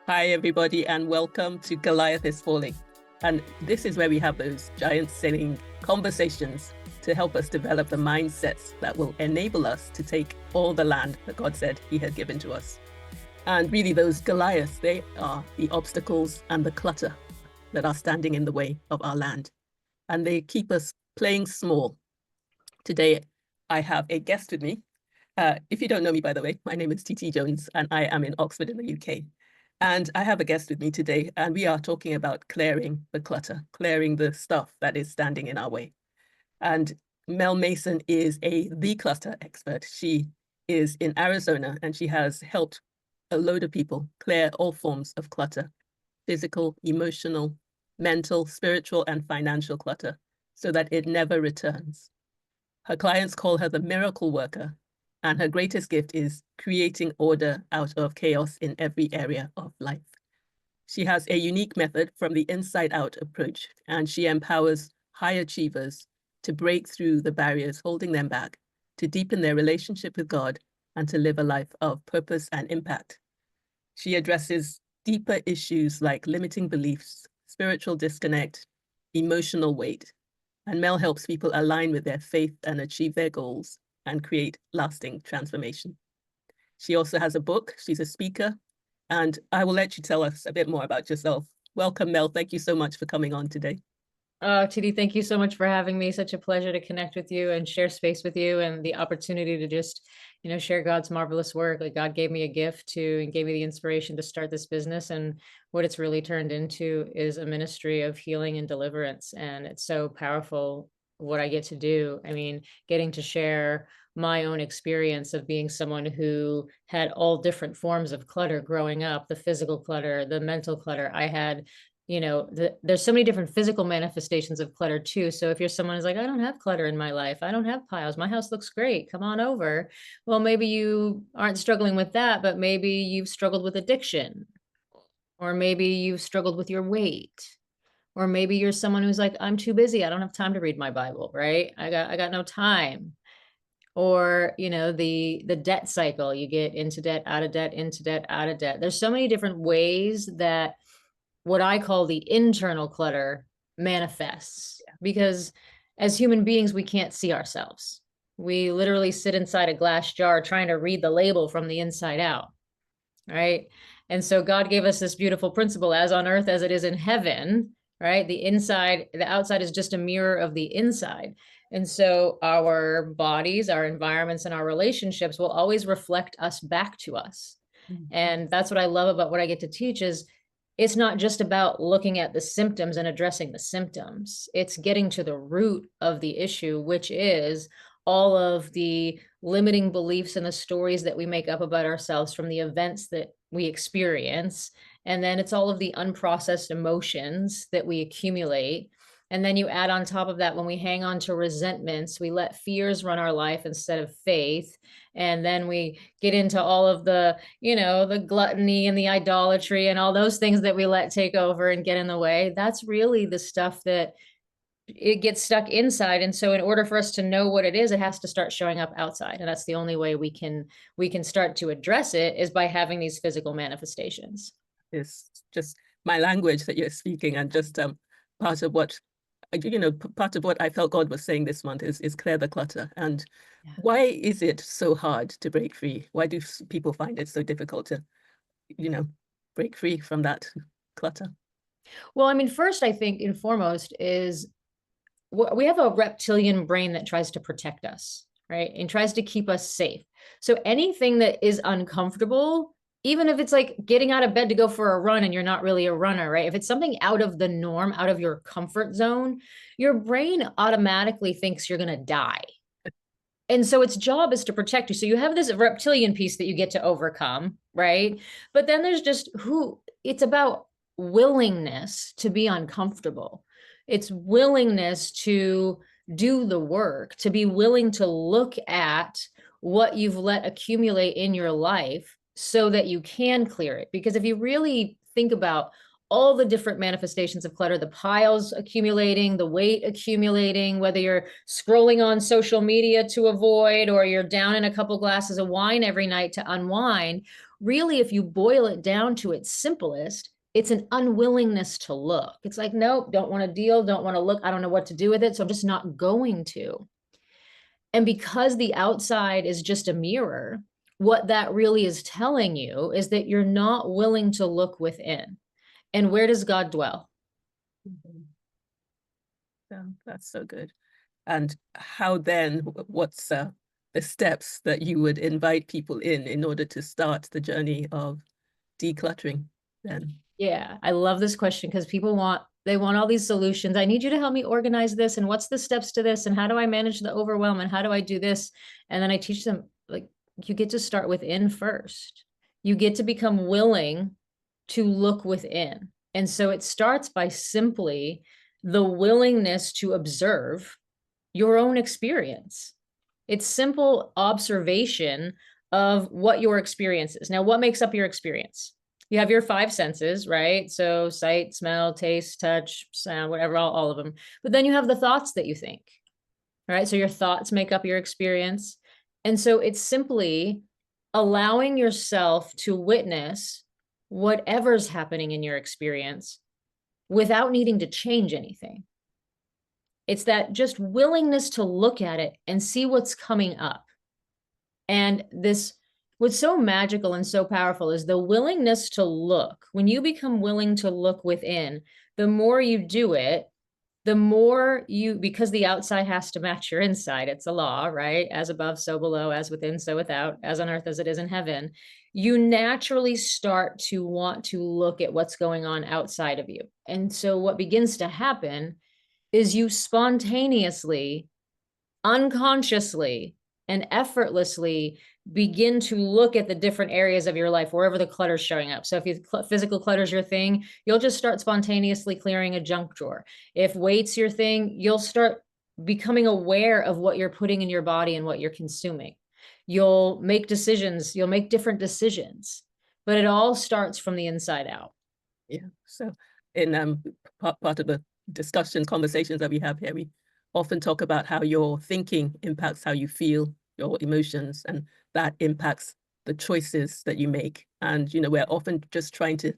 Hi, everybody, and welcome to Goliath is Falling. And this is where we have those giant sailing conversations to help us develop the mindsets that will enable us to take all the land that God said He had given to us. And really, those Goliaths, they are the obstacles and the clutter that are standing in the way of our land. And they keep us playing small. Today, I have a guest with me. If you don't know me, by the way, my name is TT Jones, and I am in Oxford in the UK. And I have a guest with me today, and we are talking about clearing the clutter, clearing the stuff that is standing in our way. And Mel Mason is a declutter expert. She is in Arizona, and she has helped a load of people clear all forms of clutter, physical, emotional, mental, spiritual, and financial clutter, so that it never returns. Her clients call her the miracle worker, and her greatest gift is creating order out of chaos in every area of life. She has a unique method from the inside out approach, and she empowers high achievers to break through the barriers holding them back, to deepen their relationship with God, and to live a life of purpose and impact. She addresses deeper issues like limiting beliefs, spiritual disconnect, emotional weight, and Mel helps people align with their faith and achieve their goals and create lasting transformation. She also has a book. She's a speaker. And I will let you tell us a bit more about yourself. Welcome, Mel. Thank you so much for coming on today. Oh, Chidi, thank you so much for having me. Such a pleasure to connect with you and share space with you and the opportunity to just, share God's marvelous work. Like God gave me a gift to and gave me the inspiration to start this business. And what it's really turned into is a ministry of healing and deliverance. And it's so powerful what I get to do. I mean, getting to share my own experience of being someone who had all different forms of clutter growing up, the physical clutter, the mental clutter. I had there's so many different physical manifestations of clutter too. So if you're someone who's like, I don't have clutter in my life, I don't have piles, my house looks great, come on over. Well, maybe you aren't struggling with that, but maybe you've struggled with addiction, or maybe you've struggled with your weight, or maybe you're someone who's like, I'm too busy, I don't have time to read my Bible, right? I got no time. Or the debt cycle, you get into debt, out of debt, into debt, out of debt. There's so many different ways that what I call the internal clutter manifests, because as human beings, we can't see ourselves. We literally sit inside a glass jar trying to read the label from the inside out. Right. And so God gave us this beautiful principle, as on earth as it is in heaven. Right. The outside is just a mirror of the inside. And so our bodies, our environments, and our relationships will always reflect us back to us. And that's what I love about what I get to teach is it's not just about looking at the symptoms and addressing the symptoms. It's getting to the root of the issue, which is all of the limiting beliefs and the stories that we make up about ourselves from the events that we experience. And then it's all of the unprocessed emotions that we accumulate. And then you add on top of that, when we hang on to resentments, we let fears run our life instead of faith. And then we get into all of the gluttony and the idolatry and all those things that we let take over and get in the way. That's really the stuff that it gets stuck inside. And so in order for us to know what it is, it has to start showing up outside. And that's the only way we can start to address it, is by having these physical manifestations. It's just my language that you're speaking, and just part of what part of what I felt God was saying this month is clear the clutter. And Yeah. why is it so hard to break free? Why do people find it so difficult to, you know, break free from that clutter? Well, I mean, first, I think and foremost is we have a reptilian brain that tries to protect us, right? And tries to keep us safe. So anything that is uncomfortable, even if it's like getting out of bed to go for a run and you're not really a runner, right? If it's something out of the norm, out of your comfort zone, your brain automatically thinks you're going to die. And so its job is to protect you. So you have this reptilian piece that you get to overcome, right? But then there's just it's about willingness to be uncomfortable. It's willingness to do the work, to be willing to look at what you've let accumulate in your life so that you can clear it. Because if you really think about all the different manifestations of clutter, the piles accumulating, the weight accumulating, whether you're scrolling on social media to avoid, or you're down in a couple glasses of wine every night to unwind, really, if you boil it down to its simplest, it's an unwillingness to look. It's like, nope, don't want to deal, don't want to look. I don't know what to do with it. So I'm just not going to. And because the outside is just a mirror, what that really is telling you is that you're not willing to look within. And where does God dwell? Yeah, that's so good. And how then, what's the steps that you would invite people in order to start the journey of decluttering then? Yeah, I love this question because they want all these solutions. I need you to help me organize this. And what's the steps to this? And how do I manage the overwhelm? And how do I do this? And then I teach them, like, you get to start within first. You get to become willing to look within. And so it starts by simply the willingness to observe your own experience. It's simple observation of what your experience is. Now, what makes up your experience? You have your five senses, right? So sight, smell, taste, touch, sound, whatever, all of them. But then you have the thoughts that you think, right? So your thoughts make up your experience. And so it's simply allowing yourself to witness whatever's happening in your experience without needing to change anything. It's that just willingness to look at it and see what's coming up. And what's so magical and so powerful is the willingness to look. When you become willing to look within, the more you do it, the more because the outside has to match your inside. It's a law, right? As above, so below, as within, so without, as on earth as it is in heaven. You naturally start to want to look at what's going on outside of you. And so what begins to happen is you spontaneously, unconsciously, and effortlessly begin to look at the different areas of your life, wherever the clutter's showing up. So if physical clutter's your thing, you'll just start spontaneously clearing a junk drawer. If weight's your thing, you'll start becoming aware of what you're putting in your body and what you're consuming. You'll make decisions, you'll make different decisions, but it all starts from the inside out. Yeah. So in part of the discussions, conversations that we have here, we often talk about how your thinking impacts how you feel, your emotions, and that impacts the choices that you make. And, we're often just trying to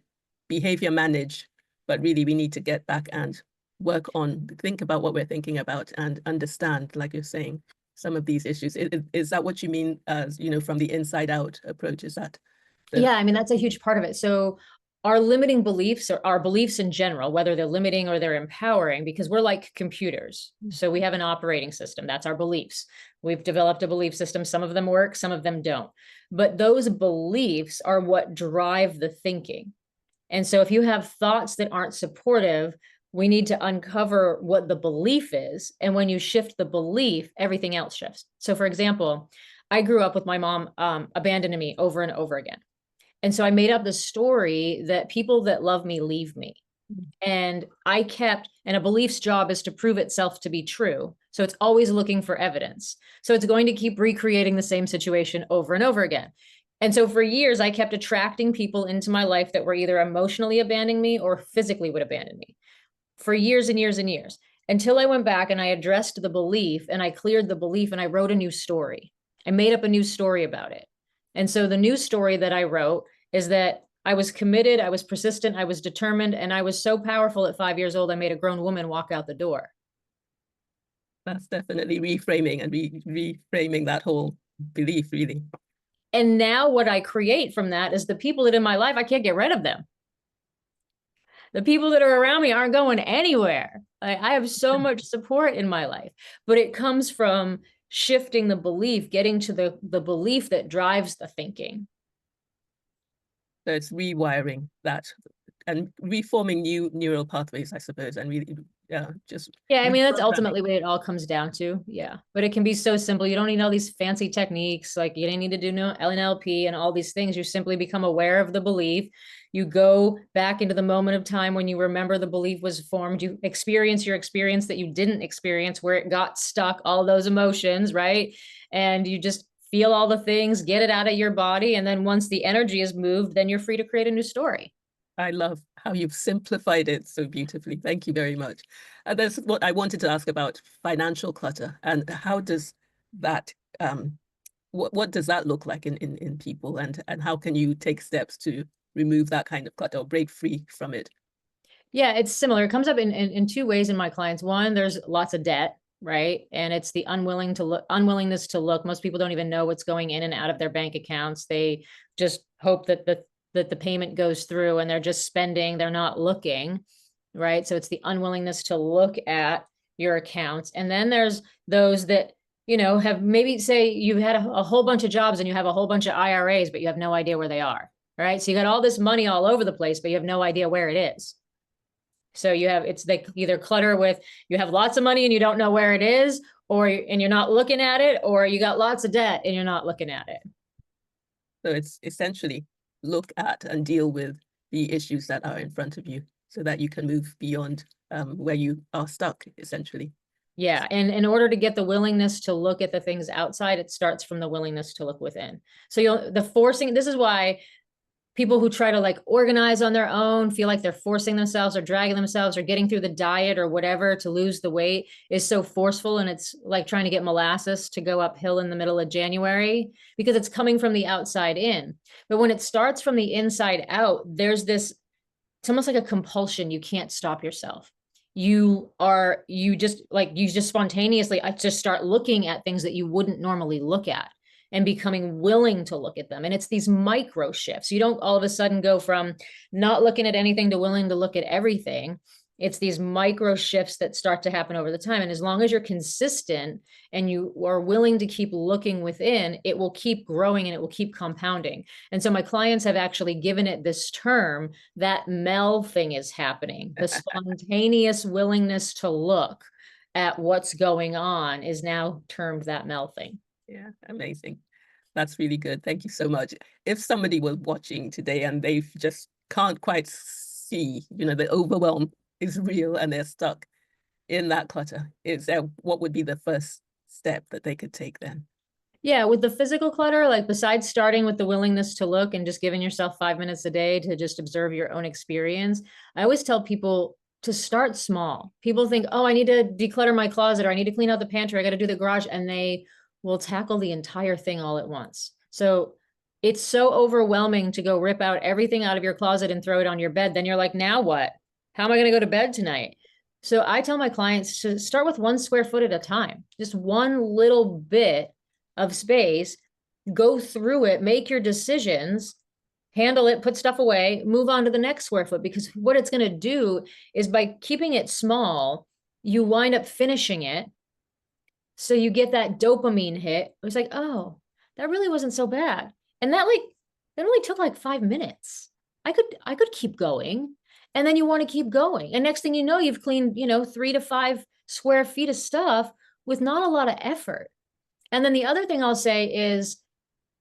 behavior manage, but really we need to get back and think about what we're thinking about and understand, like you're saying, some of these issues. Is that what you mean as, from the inside out approach? Is that? Yeah, I mean, that's a huge part of it. So our limiting beliefs or our beliefs in general, whether they're limiting or they're empowering, because we're like computers. So we have an operating system. That's our beliefs. We've developed a belief system. Some of them work, some of them don't. But those beliefs are what drive the thinking. And so if you have thoughts that aren't supportive, we need to uncover what the belief is. And when you shift the belief, everything else shifts. So for example, I grew up with my mom abandoning me over and over again. And so I made up the story that people that love me leave me. And and a belief's job is to prove itself to be true. So it's always looking for evidence. So it's going to keep recreating the same situation over and over again. And so for years, I kept attracting people into my life that were either emotionally abandoning me or physically would abandon me for years and years and years, until I went back and I addressed the belief and I cleared the belief and I wrote a new story. I made up a new story about it. And so the new story that I wrote is that I was committed, I was persistent, I was determined, and I was so powerful at 5 years old, I made a grown woman walk out the door. That's definitely reframing and reframing that whole belief, really. And now what I create from that is the people that in my life, I can't get rid of them. The people that are around me aren't going anywhere. I have so much support in my life, but it comes from shifting the belief, getting to the belief that drives the thinking. So it's rewiring that and reforming new neural pathways, I suppose, and really, yeah, I mean, that's ultimately what it all comes down to. Yeah, but it can be so simple. You don't need all these fancy techniques. Like you don't need to do no NLP and all these things. You simply become aware of the belief. You go back into the moment of time when you remember the belief was formed. You experience your experience that you didn't experience, where it got stuck, all those emotions, right? And you just feel all the things, get it out of your body. And then once the energy is moved, then you're free to create a new story. I love how you've simplified it so beautifully. Thank you very much. And that's what I wanted to ask about financial clutter and how does that, what does that look like in people, and how can you take steps to remove that kind of clutter or break free from it? Yeah, it's similar. It comes up in two ways in my clients. One, there's lots of debt, right? And it's the unwillingness to look. Most people don't even know what's going in and out of their bank accounts. They just hope that the payment goes through and they're just spending, they're not looking, right? So it's the unwillingness to look at your accounts. And then there's those that, have maybe say you had a whole bunch of jobs and you have a whole bunch of IRAs, but you have no idea where they are, right? So you got all this money all over the place, but you have no idea where it is. So it's like either clutter with, you have lots of money and you don't know where it is, and you're not looking at it, or you got lots of debt and you're not looking at it. So it's essentially look at and deal with the issues that are in front of you so that you can move beyond where you are stuck, essentially. Yeah. And in order to get the willingness to look at the things outside, it starts from the willingness to look within. So this is why people who try to like organize on their own feel like they're forcing themselves or dragging themselves or getting through the diet or whatever to lose the weight is so forceful. And it's like trying to get molasses to go uphill in the middle of January, because it's coming from the outside in. But when it starts from the inside out, it's almost like a compulsion. You can't stop yourself. You just spontaneously just start looking at things that you wouldn't normally look at, and becoming willing to look at them. And it's these micro shifts. You don't all of a sudden go from not looking at anything to willing to look at everything. It's these micro shifts that start to happen over the time. And as long as you're consistent and you are willing to keep looking within, it will keep growing and it will keep compounding. And so my clients have actually given it this term, that MEL thing is happening. The spontaneous willingness to look at what's going on is now termed that MEL thing. Yeah, amazing. That's really good. Thank you so much. If somebody was watching today and they just can't quite see, the overwhelm is real and they're stuck in that clutter, what would be the first step that they could take then? Yeah, with the physical clutter, like besides starting with the willingness to look and just giving yourself 5 minutes a day to just observe your own experience, I always tell people to start small. People think, oh, I need to declutter my closet, or I need to clean out the pantry, I got to do the garage, and they will tackle the entire thing all at once. So it's so overwhelming to go rip out everything out of your closet and throw it on your bed. Then you're like, now what? How am I going to go to bed tonight? So I tell my clients to start with 1 square foot at a time, just one little bit of space, go through it, make your decisions, handle it, put stuff away, move on to the next square foot. Because what it's going to do is, by keeping it small, you wind up finishing it. So you get that dopamine hit. It's like, oh, that really wasn't so bad. And that only took like 5 minutes. I could keep going. And then you want to keep going. And next thing you know, you've cleaned, 3 to 5 square feet of stuff with not a lot of effort. And then the other thing I'll say is,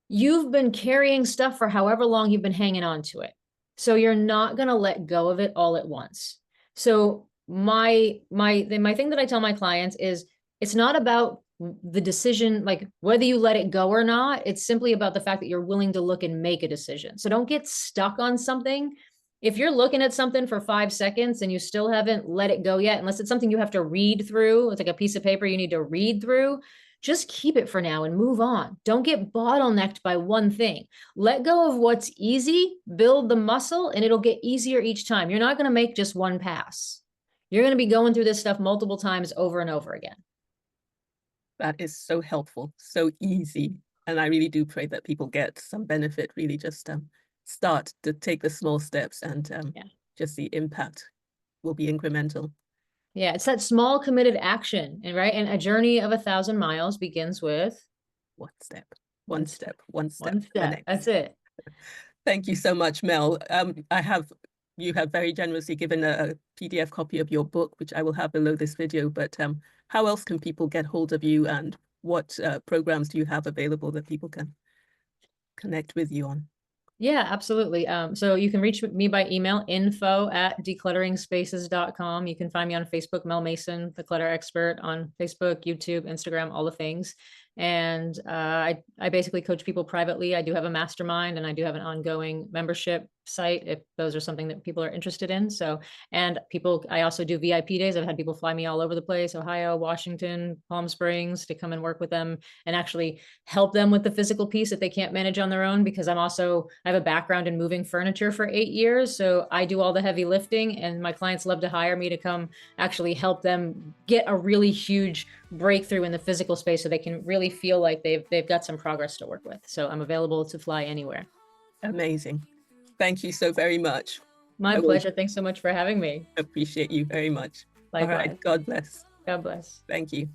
you've been carrying stuff for however long you've been hanging on to it. So you're not going to let go of it all at once. So my thing that I tell my clients is, it's not about the decision, like whether you let it go or not. It's simply about the fact that you're willing to look and make a decision. So don't get stuck on something. If you're looking at something for 5 seconds and you still haven't let it go yet, unless it's something you have to read through, it's like a piece of paper you need to read through, just keep it for now and move on. Don't get bottlenecked by one thing. Let go of what's easy, build the muscle, and it'll get easier each time. You're not going to make just one pass. You're going to be going through this stuff multiple times over and over again. That is so helpful, so easy. And I really do pray that people get some benefit, really just start to take the small steps, and just the impact will be incremental. Yeah, it's that small committed action, and right? And a journey of 1,000 miles begins with one step, one step, one step. One step. That's it. Thank you so much, Mel. You have very generously given a PDF copy of your book, which I will have below this video. But how else can people get hold of you, and what programs do you have available that people can connect with you on? Yeah, absolutely. So you can reach me by email, info@declutteringspaces.com. You can find me on Facebook, Mel Mason, the clutter expert, on Facebook, YouTube, Instagram, all the things. And I basically coach people privately. I do have a mastermind, and I do have an ongoing membership site if those are something that people are interested in. So, and people, I also do VIP days. I've had people fly me all over the place, Ohio, Washington, Palm Springs, to come and work with them and actually help them with the physical piece that they can't manage on their own, because I have a background in moving furniture for 8 years. So I do all the heavy lifting, and my clients love to hire me to come actually help them get a really huge breakthrough in the physical space so they can really feel like they've got some progress to work with. So I'm available to fly anywhere. Amazing. Thank you so very much. My I will pleasure. Thanks so much for having me. appreciate you very much. All right. Likewise. God bless. God bless. Thank you.